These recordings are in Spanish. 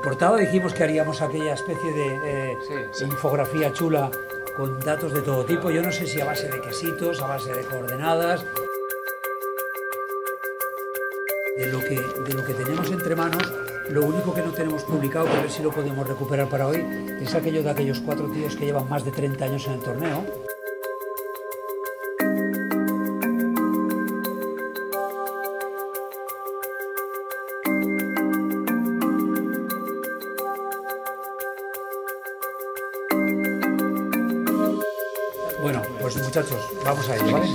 portada dijimos que haríamos aquella especie de infografía chula con datos de todo tipo. Yo no sé si a base de quesitos, a base de coordenadas. De lo que tenemos entre manos, lo único que no tenemos publicado, que a ver si lo podemos recuperar para hoy, es aquello de aquellos 4 tíos que llevan más de 30 años en el torneo. Bueno, pues muchachos, vamos a ello, ¿vale?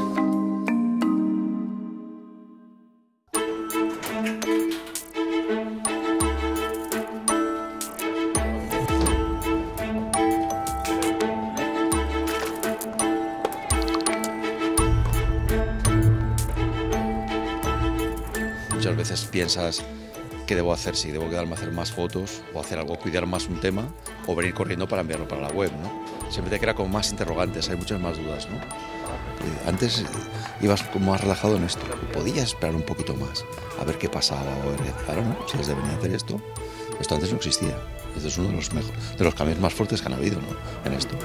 Muchas veces piensas qué debo hacer, si debo quedarme a hacer más fotos o hacer algo, cuidar más un tema o venir corriendo para enviarlo para la web, ¿no? Siempre te queda como más interrogantes, hay muchas más dudas, ¿no? Antes ibas como más relajado en esto, podías esperar un poquito más, a ver qué pasaba, o ver, claro, ¿no? Si les debería hacer esto antes no existía. Esto es uno de los cambios más fuertes que han habido, ¿no? En esto.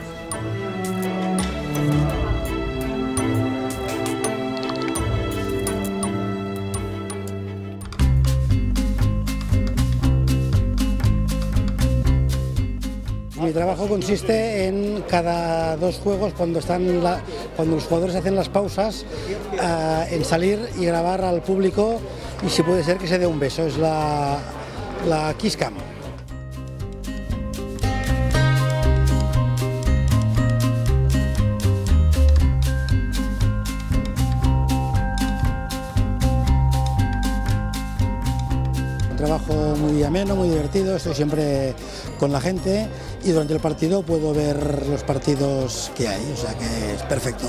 Mi trabajo consiste en cada 2 juegos, cuando los jugadores hacen las pausas, en salir y grabar al público y si puede ser que se dé un beso, es la Kiss Cam. Un trabajo muy ameno, muy divertido, estoy siempre con la gente y durante el partido puedo ver los partidos que hay, o sea que es perfecto.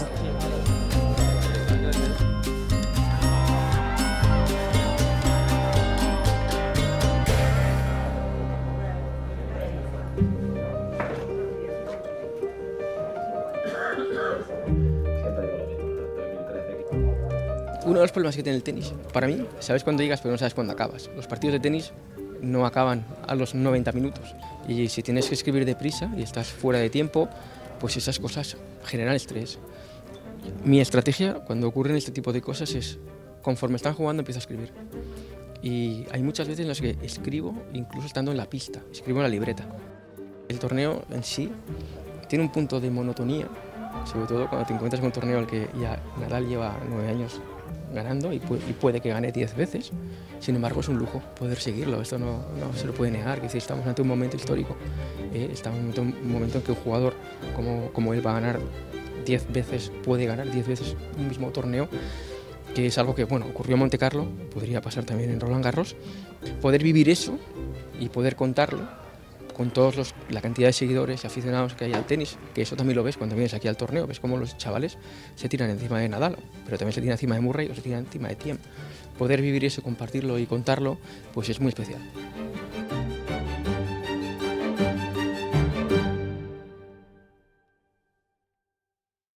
Uno de los problemas que tiene el tenis, para mí, sabes cuándo llegas pero no sabes cuándo acabas. Los partidos de tenis no acaban a los 90 minutos y si tienes que escribir deprisa y estás fuera de tiempo, pues esas cosas generan estrés. Mi estrategia cuando ocurren este tipo de cosas es, conforme están jugando empiezo a escribir. Y hay muchas veces en las que escribo incluso estando en la pista, escribo en la libreta. El torneo en sí tiene un punto de monotonía, sobre todo cuando te encuentras con un torneo al que ya Nadal lleva 9 años ganando y puede que gane 10 veces. Sin embargo, es un lujo poder seguirlo, esto no se lo puede negar, que si estamos ante un momento histórico, estamos ante un momento en que un jugador como él va a ganar 10 veces, puede ganar 10 veces un mismo torneo, que es algo que, bueno, ocurrió en Monte Carlo, podría pasar también en Roland Garros. Poder vivir eso y poder contarlo con la cantidad de seguidores y aficionados que hay al tenis, que eso también lo ves cuando vienes aquí al torneo, ves cómo los chavales se tiran encima de Nadal, pero también se tiran encima de Murray o se tiran encima de Thiem. Poder vivir eso, compartirlo y contarlo, pues es muy especial.